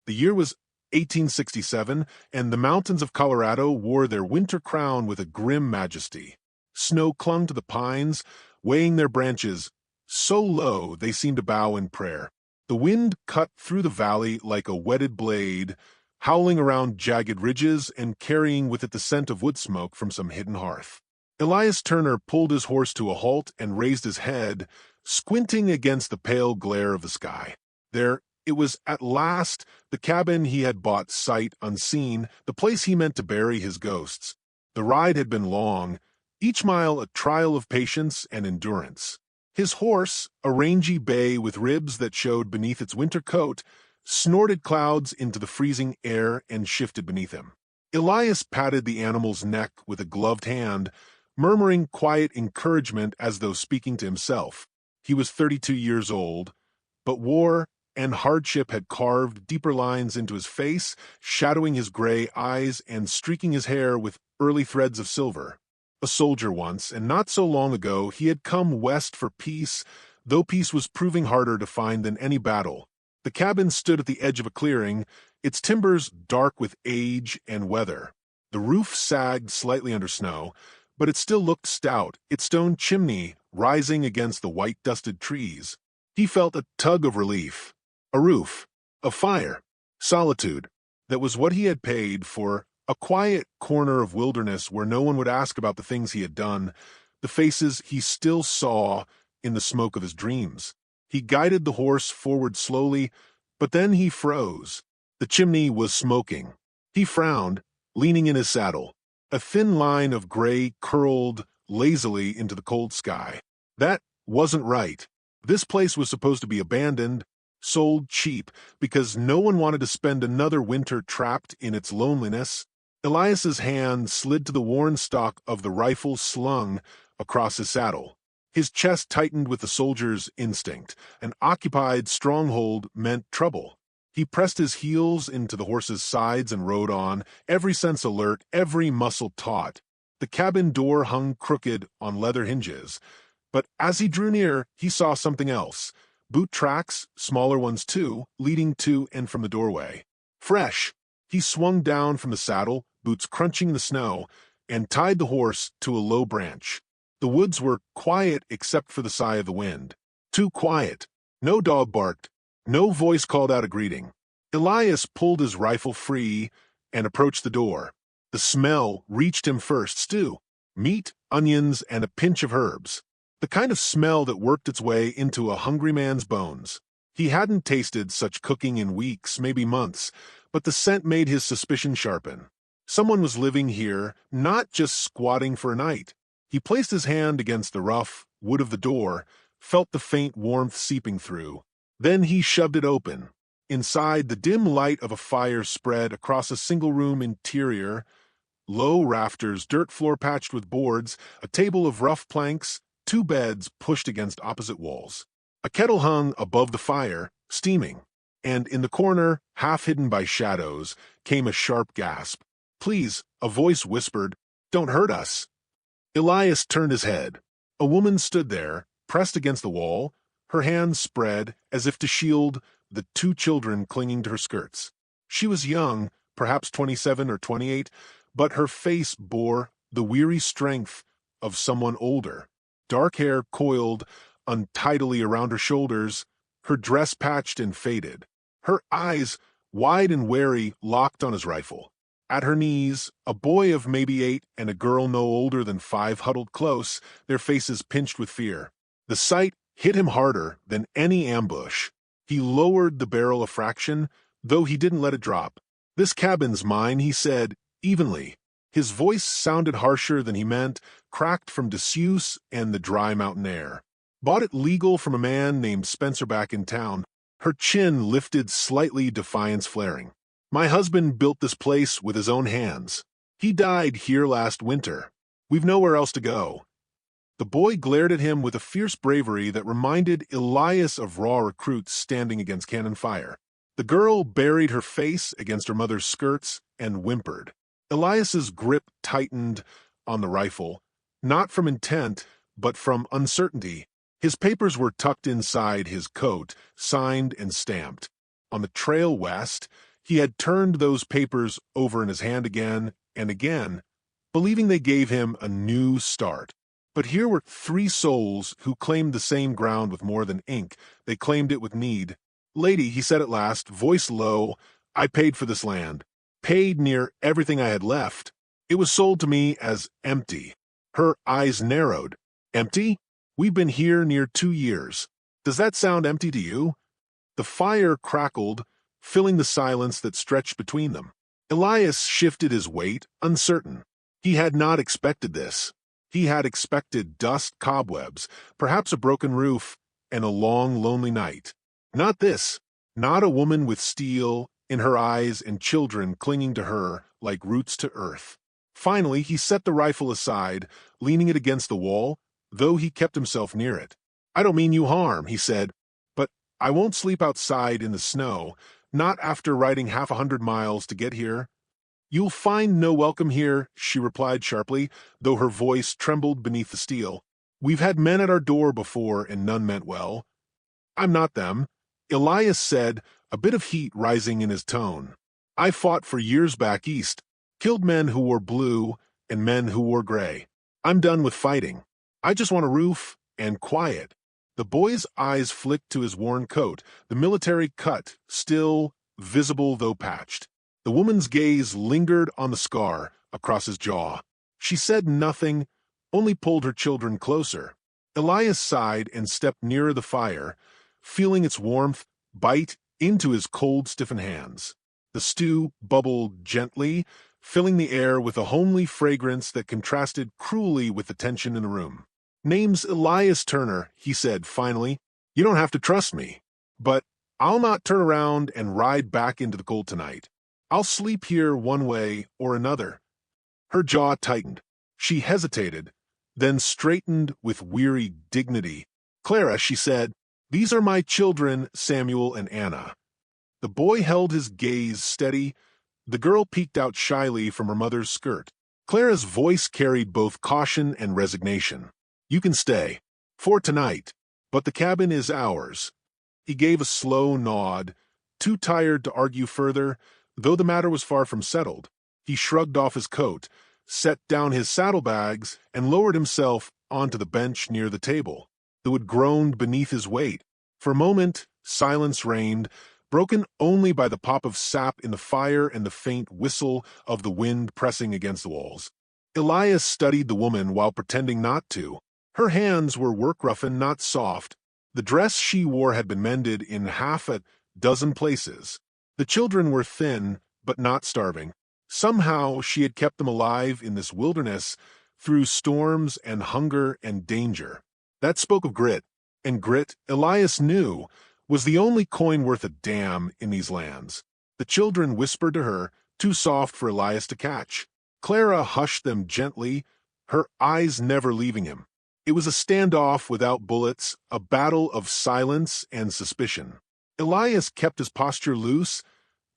The year was 1867, and the mountains of Colorado wore their winter crown with a grim majesty. Snow clung to the pines, weighing their branches so low they seemed to bow in prayer. The wind cut through the valley like a whetted blade, howling around jagged ridges and carrying with it the scent of wood smoke from some hidden hearth. Elias Turner pulled his horse to a halt and raised his head, squinting against the pale glare of the sky. There it was at last, the cabin he had bought sight unseen, the place he meant to bury his ghosts. The ride had been long, each mile a trial of patience and endurance. His horse, a rangy bay with ribs that showed beneath its winter coat, snorted clouds into the freezing air and shifted beneath him. Elias patted the animal's neck with a gloved hand, murmuring quiet encouragement as though speaking to himself. He was 32 years old, but war and hardship had carved deeper lines into his face, shadowing his gray eyes and streaking his hair with early threads of silver. A soldier once, and not so long ago, he had come west for peace, though peace was proving harder to find than any battle. The cabin stood at the edge of a clearing, its timbers dark with age and weather. The roof sagged slightly under snow, but it still looked stout, its stone chimney rising against the white-dusted trees. He felt a tug of relief. A roof, a fire, solitude. That was what he had paid for. A quiet corner of wilderness where no one would ask about the things he had done, the faces he still saw in the smoke of his dreams. He guided the horse forward slowly, but then he froze. The chimney was smoking. He frowned, leaning in his saddle. A thin line of gray curled lazily into the cold sky. That wasn't right. This place was supposed to be abandoned, sold cheap, because no one wanted to spend another winter trapped in its loneliness. Elias's hand slid to the worn stock of the rifle slung across his saddle. His chest tightened with the soldier's instinct. An occupied stronghold meant trouble. He pressed his heels into the horse's sides and rode on, every sense alert, every muscle taut. The cabin door hung crooked on leather hinges. But as he drew near, he saw something else. Boot tracks, smaller ones too, leading to and from the doorway. Fresh. He swung down from the saddle, boots crunching the snow, and tied the horse to a low branch. The woods were quiet except for the sigh of the wind. Too quiet. No dog barked. No voice called out a greeting. Elias pulled his rifle free and approached the door. The smell reached him first. Stew, meat, onions, and a pinch of herbs. The kind of smell that worked its way into a hungry man's bones. He hadn't tasted such cooking in weeks, maybe months, but the scent made his suspicion sharpen. Someone was living here, not just squatting for a night. He placed his hand against the rough wood of the door, felt the faint warmth seeping through. Then he shoved it open. Inside, the dim light of a fire spread across a single-room interior. Low rafters, dirt floor patched with boards, a table of rough planks, 2 beds pushed against opposite walls. A kettle hung above the fire, steaming, and in the corner, half hidden by shadows, came a sharp gasp. "Please," a voice whispered, "don't hurt us." Elias turned his head. A woman stood there, pressed against the wall, her hands spread as if to shield the 2 children clinging to her skirts. She was young, perhaps 27 or 28, but her face bore the weary strength of someone older. Dark hair coiled untidily around her shoulders, her dress patched and faded. Her eyes, wide and wary, locked on his rifle. At her knees, a boy of maybe 8 and a girl no older than 5 huddled close, their faces pinched with fear. The sight hit him harder than any ambush. He lowered the barrel a fraction, though he didn't let it drop. "This cabin's mine," he said, evenly. His voice sounded harsher than he meant, cracked from disuse and the dry mountain air. "Bought it legal from a man named Spencer back in town." Her chin lifted slightly, defiance flaring. "My husband built this place with his own hands. He died here last winter. We've nowhere else to go." The boy glared at him with a fierce bravery that reminded Elias of raw recruits standing against cannon fire. The girl buried her face against her mother's skirts and whimpered. Elias's grip tightened on the rifle, not from intent, but from uncertainty. His papers were tucked inside his coat, signed and stamped. On the trail west, He had turned those papers over in his hand again and again, believing they gave him a new start. But here were three souls who claimed the same ground with more than ink. They claimed it with need. "Lady," he said at last, voice low, "I paid for this land. Paid near everything I had left. It was sold to me as empty." Her eyes narrowed. "Empty? We've been here near 2 years. Does that sound empty to you?" The fire crackled, filling the silence that stretched between them. Elias shifted his weight, uncertain. He had not expected this. He had expected dust, cobwebs, perhaps a broken roof, and a long, lonely night. Not this. Not a woman with steel in her eyes and children clinging to her like roots to earth. Finally, he set the rifle aside, leaning it against the wall, though he kept himself near it. "I don't mean you harm," he said, "but I won't sleep outside in the snow, not after riding 100 miles to get here." "You'll find no welcome here," she replied sharply, though her voice trembled beneath the steel. "We've had men at our door before, and none meant well." "I'm not them," Elias said, a bit of heat rising in his tone. "I fought for years back east, killed men who wore blue and men who wore gray. I'm done with fighting. I just want a roof and quiet." The boy's eyes flicked to his worn coat, the military cut, still visible though patched. The woman's gaze lingered on the scar across his jaw. She said nothing, only pulled her children closer. Elias sighed and stepped nearer the fire, feeling its warmth bite into his cold, stiffened hands. The stew bubbled gently, filling the air with a homely fragrance that contrasted cruelly with the tension in the room. "Name's Elias Turner," he said finally. "You don't have to trust me, but I'll not turn around and ride back into the cold tonight. I'll sleep here one way or another." Her jaw tightened. She hesitated, then straightened with weary dignity. "Clara," she said, "these are my children, Samuel and Anna." The boy held his gaze steady. The girl peeked out shyly from her mother's skirt. Clara's voice carried both caution and resignation. "You can stay. For tonight. But the cabin is ours." He gave a slow nod, too tired to argue further, though the matter was far from settled. He shrugged off his coat, set down his saddlebags, and lowered himself onto the bench near the table, though it groaned beneath his weight. For a moment, silence reigned, broken only by the pop of sap in the fire and the faint whistle of the wind pressing against the walls. Elias studied the woman while pretending not to. Her hands were work-roughened, not soft. The dress she wore had been mended in half a dozen places. The children were thin, but not starving. Somehow she had kept them alive in this wilderness through storms and hunger and danger. That spoke of grit, and grit, Elias knew, was the only coin worth a damn in these lands. The children whispered to her, too soft for Elias to catch. Clara hushed them gently, her eyes never leaving him. It was a standoff without bullets, a battle of silence and suspicion. Elias kept his posture loose,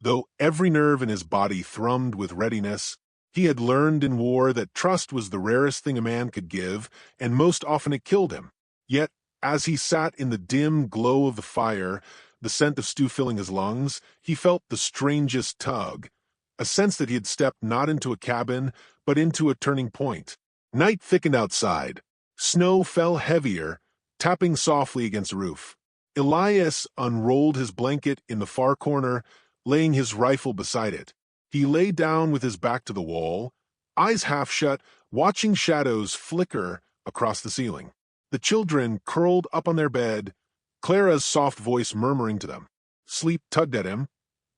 though every nerve in his body thrummed with readiness. He had learned in war that trust was the rarest thing a man could give, and most often it killed him. Yet, as he sat in the dim glow of the fire, the scent of stew filling his lungs, he felt the strangest tug, a sense that he had stepped not into a cabin, but into a turning point. Night thickened outside. Snow fell heavier, tapping softly against the roof. Elias unrolled his blanket in the far corner, laying his rifle beside it. He lay down with his back to the wall, eyes half shut, watching shadows flicker across the ceiling. The children curled up on their bed, Clara's soft voice murmuring to them. Sleep tugged at him,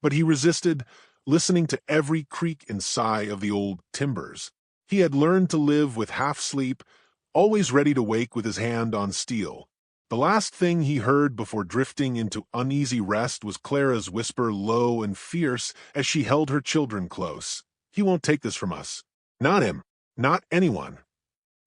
but he resisted, listening to every creak and sigh of the old timbers. He had learned to live with half sleep, always ready to wake with his hand on steel. The last thing he heard before drifting into uneasy rest was Clara's whisper, low and fierce, as she held her children close. "He won't take this from us. Not him. Not anyone."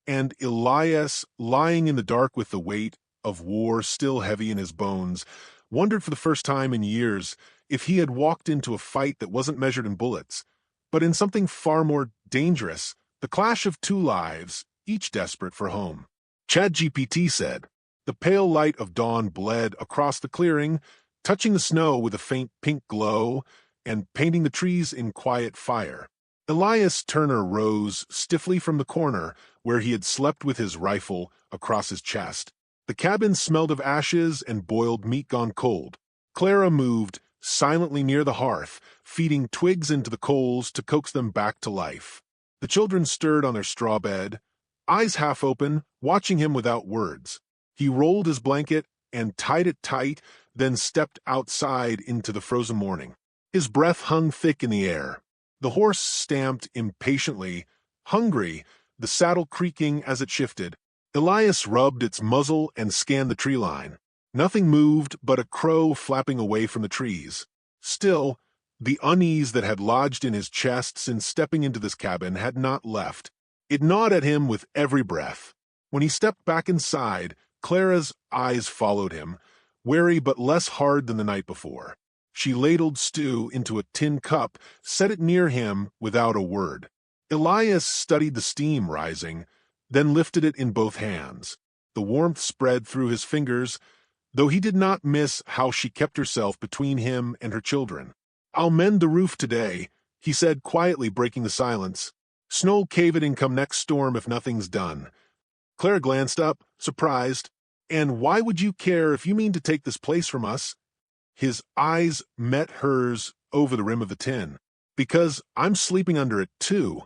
And Elias, lying in the dark with the weight of war still heavy in his bones, wondered for the first time in years if he had walked into a fight that wasn't measured in bullets, but in something far more dangerous, the clash of two lives, each desperate for home. ChatGPT said. The pale light of dawn bled across the clearing, touching the snow with a faint pink glow, and painting the trees in quiet fire. Elias Turner rose stiffly from the corner where he had slept with his rifle across his chest. The cabin smelled of ashes and boiled meat gone cold. Clara moved silently near the hearth, feeding twigs into the coals to coax them back to life. The children stirred on their straw bed, eyes half open, watching him without words. He rolled his blanket and tied it tight, then stepped outside into the frozen morning. His breath hung thick in the air. The horse stamped impatiently, hungry, the saddle creaking as it shifted. Elias rubbed its muzzle and scanned the tree line. Nothing moved but a crow flapping away from the trees. Still, the unease that had lodged in his chest since stepping into this cabin had not left. It gnawed at him with every breath. When he stepped back inside, Clara's eyes followed him, wary but less hard than the night before. She ladled stew into a tin cup, set it near him without a word. Elias studied the steam rising, then lifted it in both hands. The warmth spread through his fingers, though he did not miss how she kept herself between him and her children. "I'll mend the roof today," he said quietly, breaking the silence. "Snow'll cave it and come next storm if nothing's done." Clara glanced up, surprised. "And why would you care if you mean to take this place from us?" His eyes met hers over the rim of the tin. "Because I'm sleeping under it too."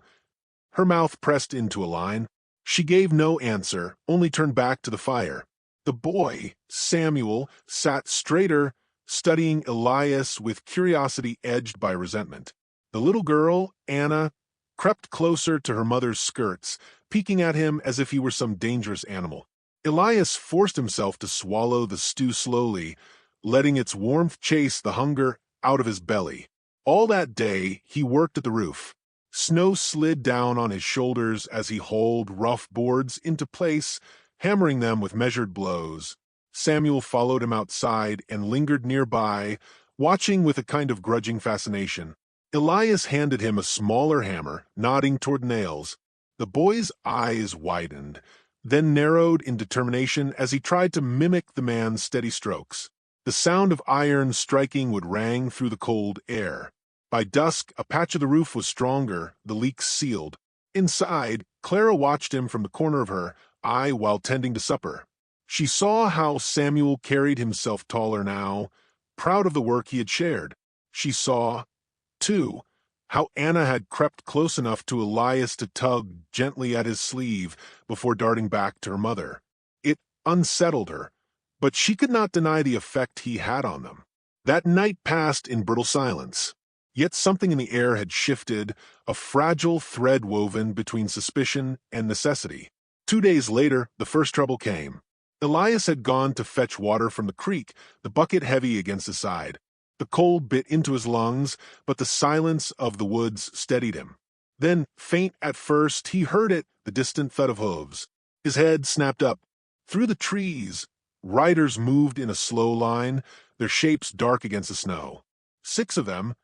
Her mouth pressed into a line. She gave no answer, only turned back to the fire. The boy, Samuel, sat straighter, studying Elias with curiosity edged by resentment. The little girl, Anna, crept closer to her mother's skirts, peeking at him as if he were some dangerous animal. Elias forced himself to swallow the stew slowly, letting its warmth chase the hunger out of his belly. All that day, he worked at the roof. Snow slid down on his shoulders as he hauled rough boards into place, hammering them with measured blows. Samuel followed him outside and lingered nearby, watching with a kind of grudging fascination. Elias handed him a smaller hammer, nodding toward nails. The boy's eyes widened, then narrowed in determination as he tried to mimic the man's steady strokes. The sound of iron striking would rang through the cold air. By dusk, a patch of the roof was stronger, the leaks sealed. Inside, Clara watched him from the corner of her eye while tending to supper. She saw how Samuel carried himself taller now, proud of the work he had shared. She saw, too, how Anna had crept close enough to Elias to tug gently at his sleeve before darting back to her mother. It unsettled her, but she could not deny the effect he had on them. That night passed in brittle silence. Yet something in the air had shifted, a fragile thread woven between suspicion and necessity. 2 days later, the first trouble came. Elias had gone to fetch water from the creek, the bucket heavy against his side. The cold bit into his lungs, but the silence of the woods steadied him. Then, faint at first, he heard it, the distant thud of hooves. His head snapped up. Through the trees, riders moved in a slow line, their shapes dark against the snow. 6 of them,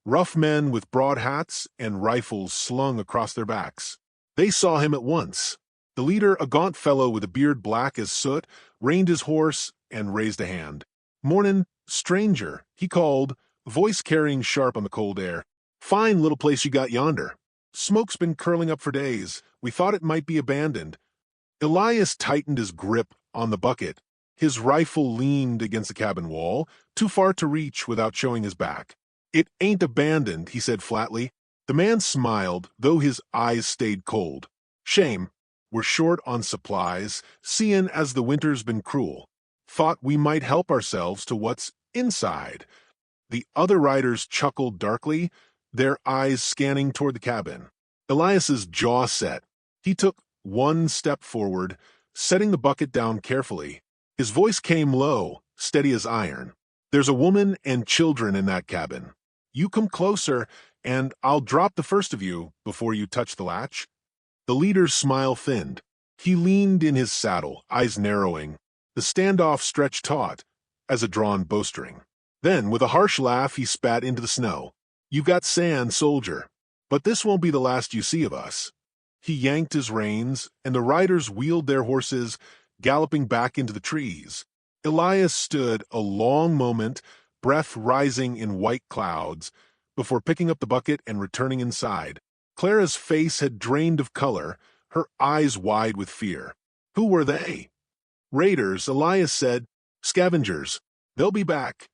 rough men with broad hats and rifles slung across their backs. They saw him at once. The leader, a gaunt fellow with a beard black as soot, reined his horse and raised a hand. "Mornin', stranger," he called, voice carrying sharp on the cold air. "Fine little place you got yonder. Smoke's been curling up for days. We thought it might be abandoned." Elias tightened his grip on the bucket. His rifle leaned against the cabin wall, too far to reach without showing his back. "It ain't abandoned," he said flatly. The man smiled, though his eyes stayed cold. "Shame. We're short on supplies, seein' as the winter's been cruel. Thought we might help ourselves to what's inside." The other riders chuckled darkly, their eyes scanning toward the cabin. Elias's jaw set. He took one step forward, setting the bucket down carefully. His voice came low, steady as iron. "There's a woman and children in that cabin. You come closer, and I'll drop the first of you before you touch the latch." The leader's smile thinned. He leaned in his saddle, eyes narrowing. The standoff stretched taut, as a drawn bowstring. Then, with a harsh laugh, he spat into the snow. "You've got sand, soldier. But this won't be the last you see of us." He yanked his reins, and the riders wheeled their horses, galloping back into the trees. Elias stood a long moment, breath rising in white clouds, before picking up the bucket and returning inside. Clara's face had drained of color, her eyes wide with fear. Who were they? Raiders, Elias said. Scavengers. They'll be back.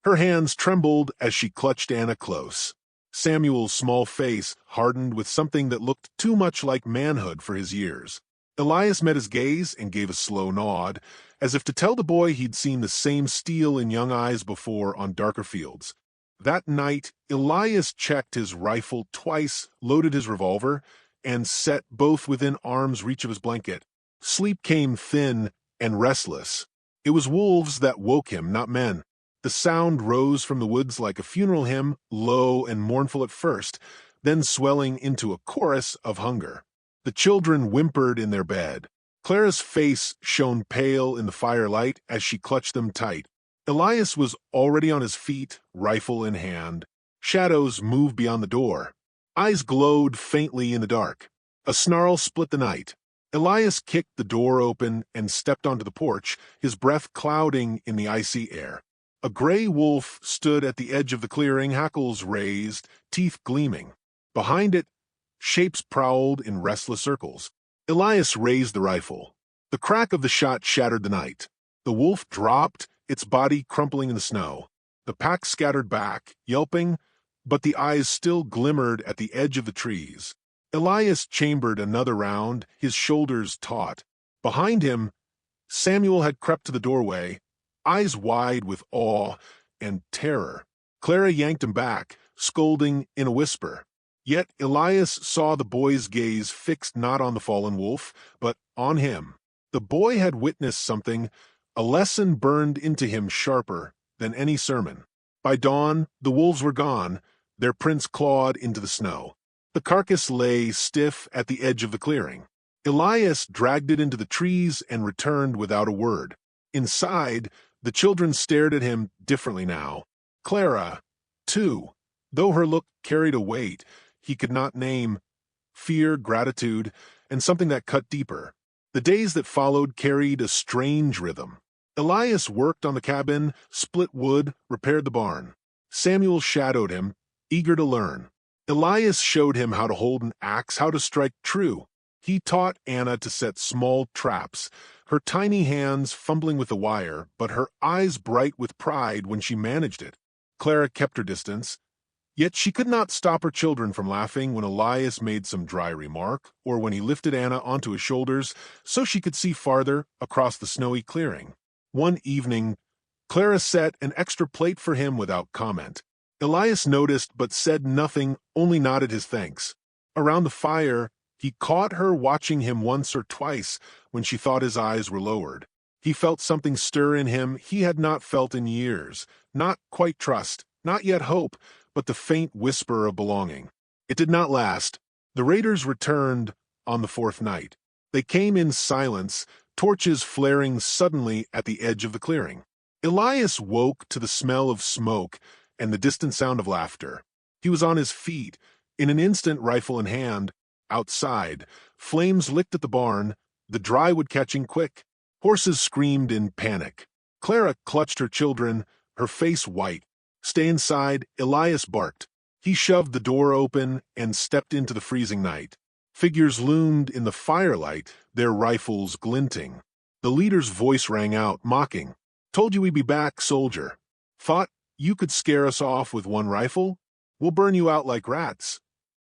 Her hands trembled as she clutched Anna close. Samuel's small face hardened with something that looked too much like manhood for his years. Elias met his gaze and gave a slow nod, as if to tell the boy he'd seen the same steel in young eyes before on darker fields. That night, Elias checked his rifle twice, loaded his revolver, and set both within arm's reach of his blanket. Sleep came thin and restless. It was wolves that woke him, not men. The sound rose from the woods like a funeral hymn, low and mournful at first, then swelling into a chorus of hunger. The children whimpered in their bed. Clara's face shone pale in the firelight as she clutched them tight. Elias was already on his feet, rifle in hand. Shadows moved beyond the door. Eyes glowed faintly in the dark. A snarl split the night. Elias kicked the door open and stepped onto the porch, his breath clouding in the icy air. A gray wolf stood at the edge of the clearing, hackles raised, teeth gleaming. Behind it, shapes prowled in restless circles. Elias raised the rifle. The crack of the shot shattered the night. The wolf dropped, its body crumpling in the snow. The pack scattered back, yelping, but the eyes still glimmered at the edge of the trees. Elias chambered another round, his shoulders taut. Behind him, Samuel had crept to the doorway, eyes wide with awe and terror. Clara yanked him back, scolding in a whisper. Yet Elias saw the boy's gaze fixed not on the fallen wolf, but on him. The boy had witnessed something, a lesson burned into him sharper than any sermon. By dawn, the wolves were gone, their prints clawed into the snow. The carcass lay stiff at the edge of the clearing. Elias dragged it into the trees and returned without a word. Inside, the children stared at him differently now. Clara, too, though her look carried a weight he could not name, fear, gratitude, and something that cut deeper. The days that followed carried a strange rhythm. Elias worked on the cabin, split wood, repaired the barn. Samuel shadowed him, eager to learn. Elias showed him how to hold an axe, how to strike true. He taught Anna to set small traps, her tiny hands fumbling with the wire, but her eyes bright with pride when she managed it. Clara kept her distance, yet she could not stop her children from laughing when Elias made some dry remark, or when he lifted Anna onto his shoulders so she could see farther across the snowy clearing. One evening, Clara set an extra plate for him without comment. Elias noticed but said nothing, only nodded his thanks. Around the fire, he caught her watching him once or twice when she thought his eyes were lowered. He felt something stir in him he had not felt in years, not quite trust, not yet hope, but the faint whisper of belonging. It did not last. The raiders returned on the fourth night. They came in silence, torches flaring suddenly at the edge of the clearing. Elias woke to the smell of smoke and the distant sound of laughter. He was on his feet, in an instant, rifle in hand. Outside, flames licked at the barn, the dry wood catching quick. Horses screamed in panic. Clara clutched her children, her face white. Stay inside, Elias barked. He shoved the door open and stepped into the freezing night. Figures loomed in the firelight, their rifles glinting. The leader's voice rang out, mocking. Told you we'd be back, soldier. Thought you could scare us off with one rifle? We'll burn you out like rats.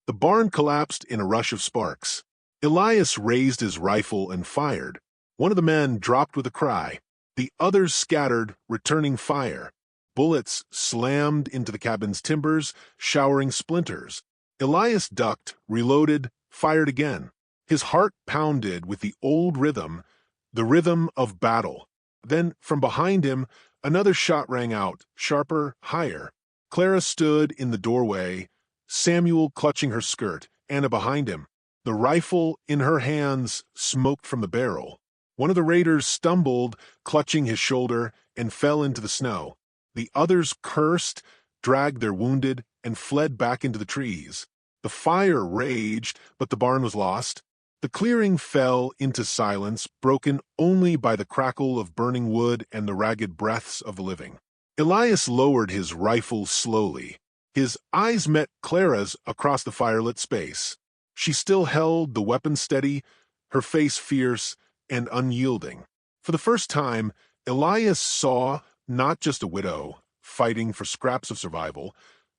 The barn collapsed in a rush of sparks. Elias raised his rifle and fired. One of the men dropped with a cry. The others scattered, returning fire. Bullets slammed into the cabin's timbers, showering splinters. Elias ducked, reloaded, fired again. His heart pounded with the old rhythm, the rhythm of battle. Then, from behind him, another shot rang out, sharper, higher. Clara stood in the doorway, Samuel clutching her skirt, Anna behind him. The rifle in her hands smoked from the barrel. One of the raiders stumbled, clutching his shoulder, and fell into the snow. The others cursed, dragged their wounded, and fled back into the trees. The fire raged, but the barn was lost. The clearing fell into silence, broken only by the crackle of burning wood and the ragged breaths of the living. Elias lowered his rifle slowly. His eyes met Clara's across the firelit space. She still held the weapon steady, her face fierce and unyielding. For the first time, Elias saw not just a widow fighting for scraps of survival,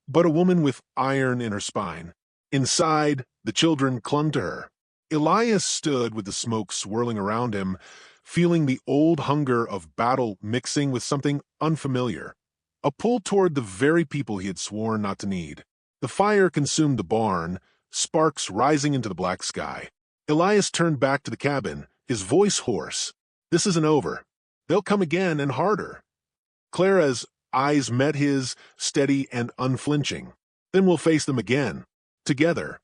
but a woman with iron in her spine. Inside, the children clung to her. Elias stood with the smoke swirling around him, feeling the old hunger of battle mixing with something unfamiliar. A pull toward the very people he had sworn not to need. The fire consumed the barn, sparks rising into the black sky. Elias turned back to the cabin, his voice hoarse. "This isn't over. They'll come again and harder." Clara's eyes met his, steady and unflinching. "Then we'll face them again. Together."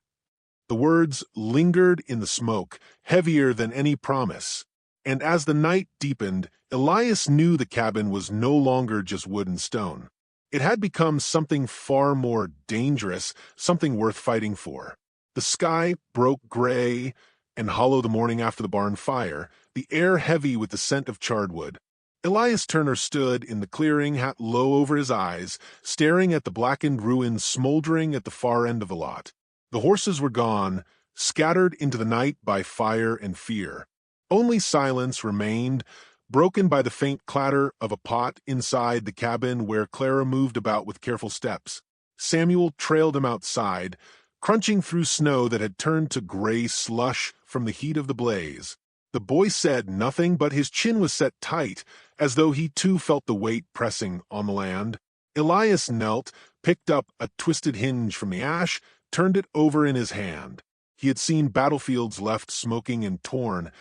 The words lingered in the smoke, heavier than any promise. And as the night deepened, Elias knew the cabin was no longer just wood and stone. It had become something far more dangerous, something worth fighting for. The sky broke gray and hollow the morning after the barn fire, the air heavy with the scent of charred wood. Elias Turner stood in the clearing, hat low over his eyes, staring at the blackened ruins smoldering at the far end of the lot. The horses were gone, scattered into the night by fire and fear. Only silence remained, broken by the faint clatter of a pot inside the cabin where Clara moved about with careful steps. Samuel trailed him outside, crunching through snow that had turned to gray slush from the heat of the blaze. The boy said nothing, but his chin was set tight, as though he too felt the weight pressing on the land. Elias knelt, picked up a twisted hinge from the ash, turned it over in his hand. He had seen battlefields left smoking and torn,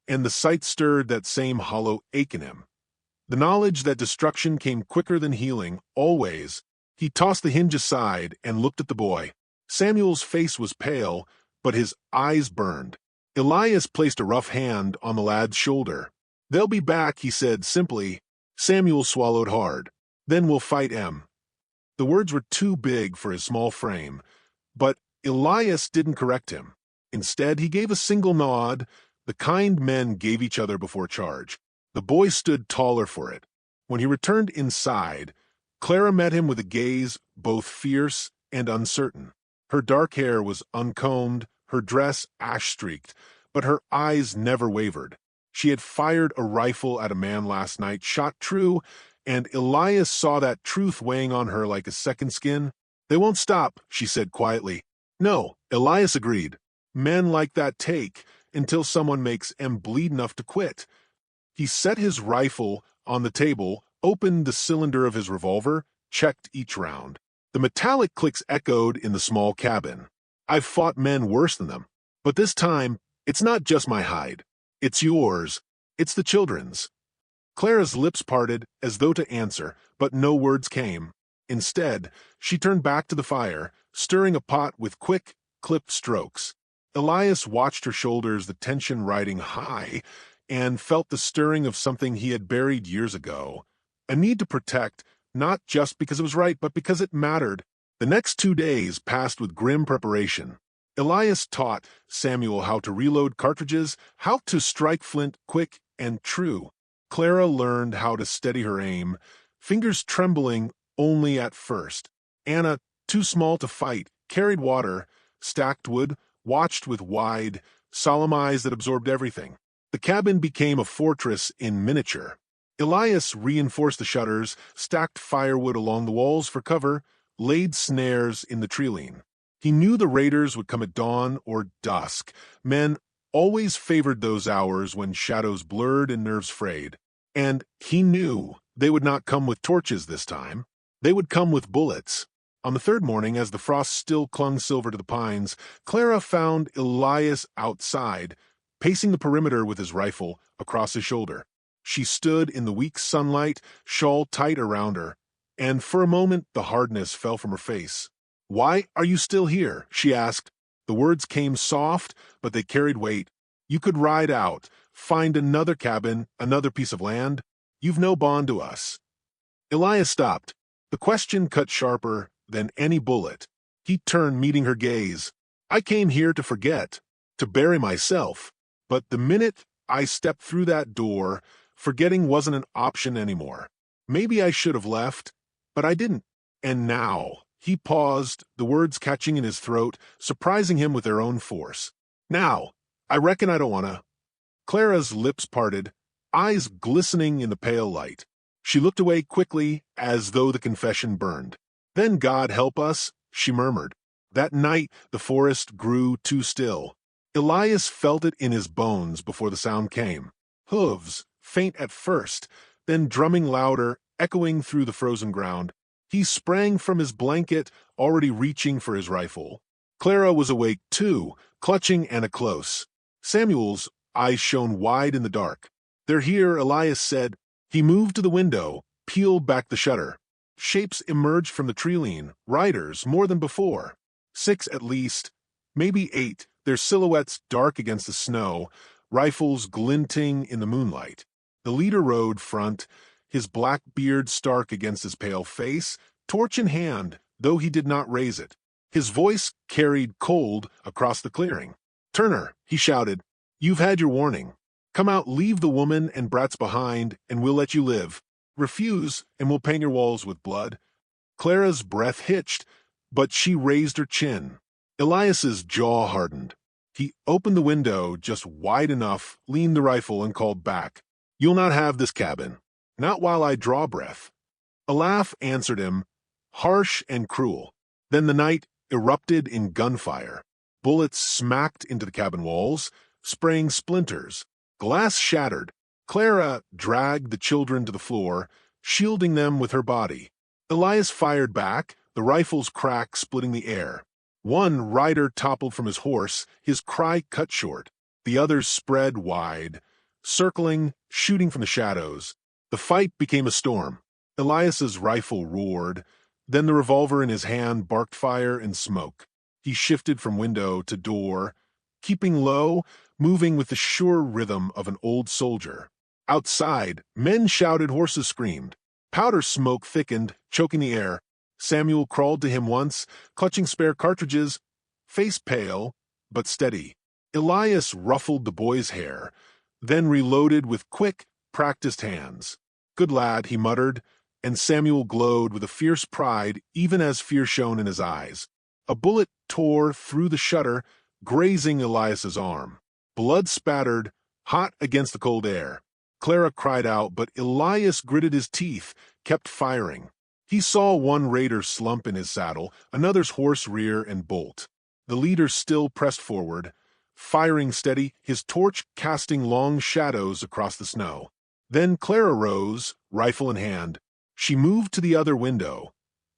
and the sight stirred that same hollow ache in him. The knowledge that destruction came quicker than healing, always. He tossed the hinge aside and looked at the boy. Samuel's face was pale, but his eyes burned. Elias placed a rough hand on the lad's shoulder. "They'll be back," he said simply. Samuel swallowed hard. "Then we'll fight Em." The words were too big for his small frame, but Elias didn't correct him. Instead, he gave a single nod, the kind men gave each other before charge. The boy stood taller for it. When he returned inside, Clara met him with a gaze both fierce and uncertain. Her dark hair was uncombed, her dress ash-streaked, but her eyes never wavered. She had fired a rifle at a man last night, shot true, and Elias saw that truth weighing on her like a second skin. "They won't stop," she said quietly. "No," Elias agreed. "Men like that take until someone makes Em bleed enough to quit." He set his rifle on the table, opened the cylinder of his revolver, checked each round. The metallic clicks echoed in the small cabin. "I've fought men worse than them, but this time, it's not just my hide. It's yours. It's the children's." Clara's lips parted as though to answer, but no words came. Instead, she turned back to the fire, stirring a pot with quick, clipped strokes. Elias watched her shoulders, the tension riding high, and felt the stirring of something he had buried years ago. A need to protect, not just because it was right, but because it mattered. The next 2 days passed with grim preparation. Elias taught Samuel how to reload cartridges, how to strike flint quick and true. Clara learned how to steady her aim, fingers trembling only at first. Anna, too small to fight, carried water, stacked wood, watched with wide, solemn eyes that absorbed everything. The cabin became a fortress in miniature. Elias reinforced the shutters, stacked firewood along the walls for cover, laid snares in the tree-line. He knew the raiders would come at dawn or dusk. Men always favored those hours when shadows blurred and nerves frayed. And he knew they would not come with torches this time. They would come with bullets. On the third morning, as the frost still clung silver to the pines, Clara found Elias outside, pacing the perimeter with his rifle across his shoulder. She stood in the weak sunlight, shawl tight around her, and for a moment the hardness fell from her face. "Why are you still here?" she asked. The words came soft, but they carried weight. "You could ride out, find another cabin, another piece of land. You've no bond to us." Elias stopped. The question cut sharper than any bullet. He turned, meeting her gaze. "I came here to forget, to bury myself. But the minute I stepped through that door, forgetting wasn't an option anymore. Maybe I should have left, but I didn't. And now," He paused, the words catching in his throat, surprising him with their own force. Now, I reckon I don't wanna. Clara's lips parted, eyes glistening in the pale light. She looked away quickly, as though the confession burned. Then God help us, she murmured. That night the forest grew too still. Elias felt it in his bones before the sound came. Hooves, faint at first, then drumming louder, echoing through the frozen ground. He sprang from his blanket, already reaching for his rifle. Clara was awake too, clutching Anna close. Samuel's eyes shone wide in the dark. "They're here," Elias said. He moved to the window, peeled back the shutter. Shapes emerged from the tree-line, riders more than before. 6 at least, maybe 8, their silhouettes dark against the snow, rifles glinting in the moonlight. The leader rode front, his black beard stark against his pale face, torch in hand, though he did not raise it. His voice carried cold across the clearing. "Turner," he shouted, "you've had your warning. Come out, leave the woman and brats behind, and we'll let you live. Refuse, and we'll paint your walls with blood." Clara's breath hitched, but she raised her chin. Elias's jaw hardened. He opened the window just wide enough, leaned the rifle, and called back. "You'll not have this cabin. Not while I draw breath." A laugh answered him, harsh and cruel. Then the night erupted in gunfire. Bullets smacked into the cabin walls, spraying splinters. Glass shattered. Clara dragged the children to the floor, shielding them with her body. Elias fired back, the rifle's crack splitting the air. One rider toppled from his horse, his cry cut short. The others spread wide, circling, shooting from the shadows. The fight became a storm. Elias's rifle roared, then the revolver in his hand barked fire and smoke. He shifted from window to door, keeping low, moving with the sure rhythm of an old soldier. Outside, men shouted, horses screamed. Powder smoke thickened, choking the air. Samuel crawled to him once, clutching spare cartridges, face pale, but steady. Elias ruffled the boy's hair, then reloaded with quick, practiced hands. "Good lad," he muttered, and Samuel glowed with a fierce pride, even as fear shone in his eyes. A bullet tore through the shutter, grazing Elias's arm. Blood spattered, hot against the cold air. Clara cried out, but Elias gritted his teeth, kept firing. He saw one raider slump in his saddle, another's horse rear and bolt. The leader still pressed forward, firing steady, his torch casting long shadows across the snow. Then Clara rose, rifle in hand. She moved to the other window,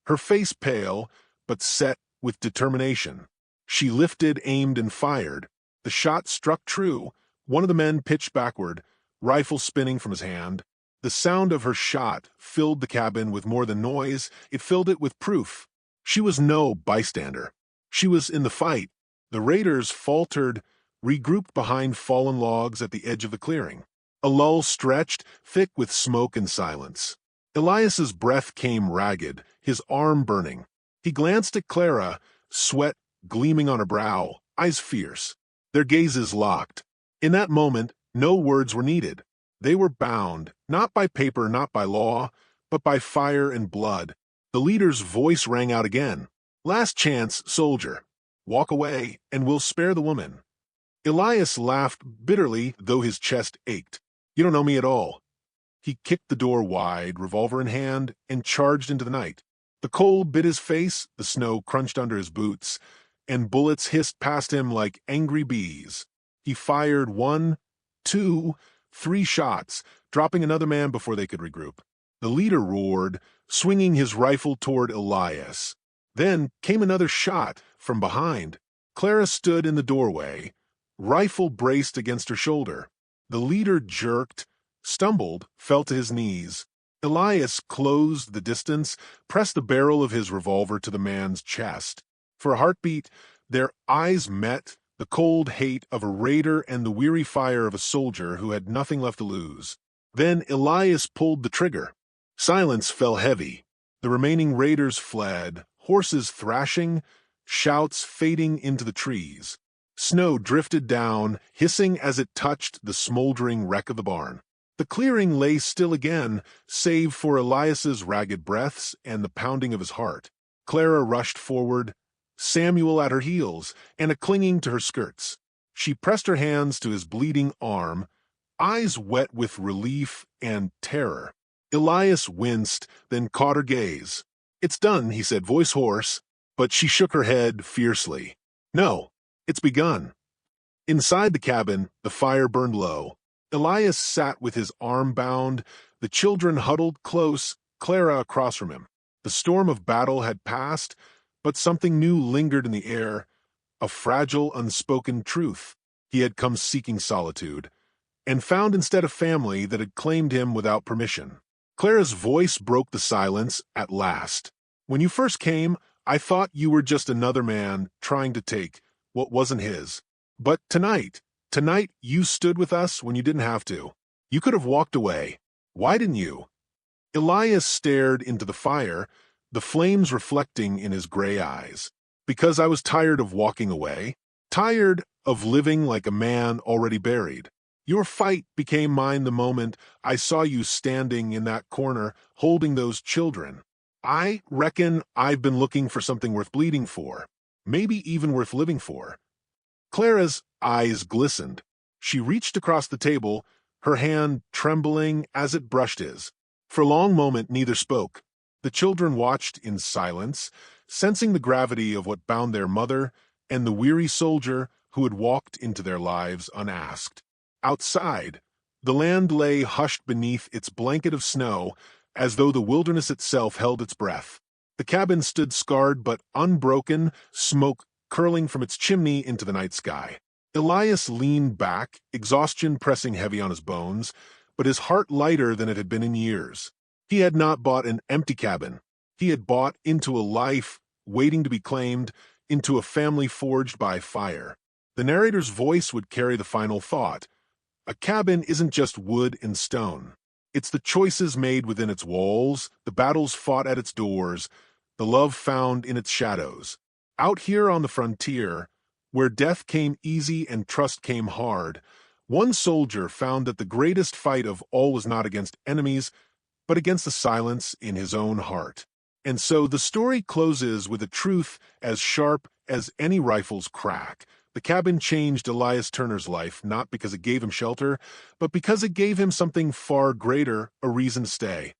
her face pale, but set with determination. She lifted, aimed, and fired. The shot struck true. One of the men pitched backward, rifle spinning from his hand. The sound of her shot filled the cabin with more than noise, it filled it with proof. She was no bystander. She was in the fight. The raiders faltered, regrouped behind fallen logs at the edge of the clearing. A lull stretched, thick with smoke and silence. Elias's breath came ragged, his arm burning. He glanced at Clara, sweat gleaming on her brow, eyes fierce. Their gazes locked. In that moment, no words were needed. They were bound, not by paper, not by law, but by fire and blood. The leader's voice rang out again. "Last chance, soldier. Walk away, and we'll spare the woman." Elias laughed bitterly, though his chest ached. "You don't know me at all." He kicked the door wide, revolver in hand, and charged into the night. The cold bit his face, the snow crunched under his boots, and bullets hissed past him like angry bees. He fired 1, 2, 3 shots, dropping another man before they could regroup. The leader roared, swinging his rifle toward Elias. Then came another shot from behind. Clara stood in the doorway, rifle braced against her shoulder. The leader jerked, stumbled, fell to his knees. Elias closed the distance, pressed the barrel of his revolver to the man's chest. For a heartbeat, their eyes met, the cold hate of a raider and the weary fire of a soldier who had nothing left to lose. Then Elias pulled the trigger. Silence fell heavy. The remaining raiders fled, horses thrashing, shouts fading into the trees. Snow drifted down, hissing as it touched the smoldering wreck of the barn. The clearing lay still again, save for Elias's ragged breaths and the pounding of his heart. Clara rushed forward, Samuel at her heels, and clinging to her skirts. She pressed her hands to his bleeding arm, eyes wet with relief and terror. Elias winced, then caught her gaze. "It's done," he said, voice hoarse, but she shook her head fiercely. "No, it's begun." Inside the cabin, the fire burned low. Elias sat with his arm bound, the children huddled close, Clara across from him. The storm of battle had passed, but something new lingered in the air, a fragile, unspoken truth. He had come seeking solitude, and found instead a family that had claimed him without permission. Clara's voice broke the silence at last. "When you first came, I thought you were just another man trying to take what wasn't his. But tonight you stood with us when you didn't have to. You could have walked away. Why didn't you?" Elias stared into the fire, the flames reflecting in his gray eyes. "Because I was tired of walking away, tired of living like a man already buried. Your fight became mine the moment I saw you standing in that corner holding those children. I reckon I've been looking for something worth bleeding for, maybe even worth living for." Clara's eyes glistened. She reached across the table, her hand trembling as it brushed his. For a long moment neither spoke. The children watched in silence, sensing the gravity of what bound their mother and the weary soldier who had walked into their lives unasked. Outside, the land lay hushed beneath its blanket of snow, as though the wilderness itself held its breath. The cabin stood scarred but unbroken, smoke curling from its chimney into the night sky. Elias leaned back, exhaustion pressing heavy on his bones, but his heart lighter than it had been in years. He had not bought an empty cabin. He had bought into a life waiting to be claimed, into a family forged by fire. The narrator's voice would carry the final thought. A cabin isn't just wood and stone. It's the choices made within its walls, the battles fought at its doors, the love found in its shadows. Out here on the frontier, where death came easy and trust came hard, one soldier found that the greatest fight of all was not against enemies, but against the silence in his own heart. And so the story closes with a truth as sharp as any rifle's crack. The cabin changed Elias Turner's life, not because it gave him shelter, but because it gave him something far greater, a reason to stay.